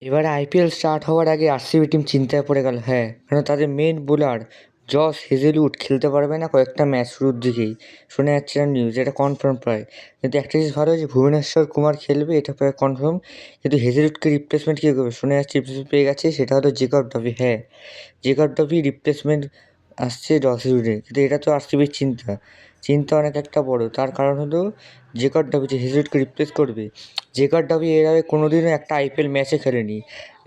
এবারে IPL start হওয়ার আগে আরসিবি টিম চিন্তায় পড়ে গেল, হ্যাঁ, কারণ তাদের মেন বোলার জস হেজেলউড খেলতে পারবে না কয়েকটা ম্যাচ শুরুর দিকেই। শোনা যাচ্ছে না নিউজ, এটা কনফার্ম প্রায়। কিন্তু একটা জিনিস ভালো হয়েছে, ভুবনেশ্বর কুমার খেলবে, এটা প্রায় কনফার্ম। কিন্তু হেজেলউডকে রিপ্লেসমেন্ট কী করবে? শোনা যাচ্ছে রিপ্লেসমেন্ট পেয়ে গেছে, সেটা হলো জেকব ডবি। হ্যাঁ, জেকব ডবি রিপ্লেসমেন্ট আসছে জস হেজেলউডের। কিন্তু এটা তো আরসিবির চিন্তা চিন্তা অনেক একটা বড়। তার কারণ হলো জেকব ডবি যে হেজেলউডকে রিপ্লেস করবে, জেকব ডবি এর আগে কোনোদিনও একটা আইপিএল ম্যাচে খেলেনি।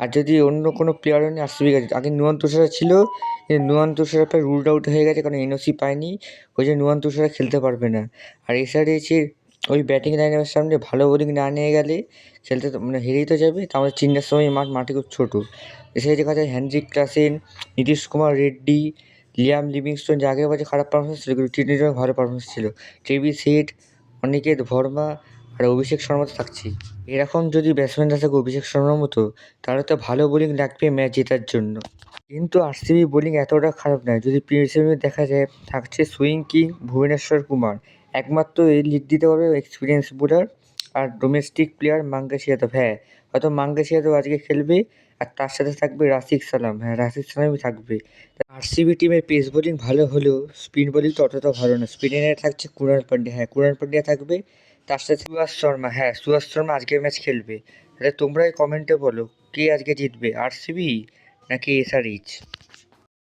আর যদি অন্য কোনো প্লেয়ার হলে আরসিবি গেছে, আগে নুয়ান তুষারা ছিল, কিন্তু নুয়ান তুষারা প্রায় রুলড আউট হয়ে গেছে, কারণ এনওসি পায়নি। ওই যে নুয়ান তুষারা খেলতে পারবে না। আর এছাড়া এসে ওই ব্যাটিং লাইনের সামনে ভালো বোলিং না নিয়ে গেলে খেলতে তো মানে হেরেই তো যাবে। তা আমাদের চেন্নাইয়ের সময় মাটি খুব ছোটো। এছাড়া দেখা যায় Heinrich Klaasen, Nitish Kumar Reddy, Liam Livingstone যে আগের বছর খারাপ পারফরমেন্স ছিল, কিন্তু টি-টোয়েন্টিতে ভালো পারফরমেন্স ছিল। ট্রেভিস হেড, অনিকেত ভর্মা আর অভিষেক শর্মা তো থাকছেই। এরকম যদি ব্যাটসম্যানরা থাকে অভিষেক শর্মার মতো, তাহলে তো ভালো বোলিং লাগবে ম্যাচ জেতার জন্য। কিন্তু আরসিবি বোলিং এতটা খারাপ নয়। যদি প্রিমিয়ার দেখা যায়, থাকছে সুইং কিং ভুবনেশ্বর কুমার, একমাত্র এই লিড দিতে পারবে এক্সপিরিয়েন্স বোলার। আর ডোমেস্টিক প্লেয়ার মাঙ্গেশ যাদব। হ্যাঁ, হয়তো মাঙ্গেশ যাদব আজকে খেলবে, আর তার সাথে থাকবে রাশিদ সালাম। হ্যাঁ, রাশিদ সালামই থাকবে। আরসিবি টিমের পেস বোলিং ভালো হলেও স্পিন বোলিং তো অতটা ভালো না। স্পিনারে থাকছে কুণাল পান্ডিয়া। হ্যাঁ, কুণাল পান্ডিয়া থাকবে, তার সাথে সুয়াস শর্মা। হ্যাঁ, সুয়াস শর্মা আজকের ম্যাচ খেলবে। তাহলে তোমরাই কমেন্টে বলো, কে আজকে জিতবে, আরসিবি নাকি এসআরএইচ?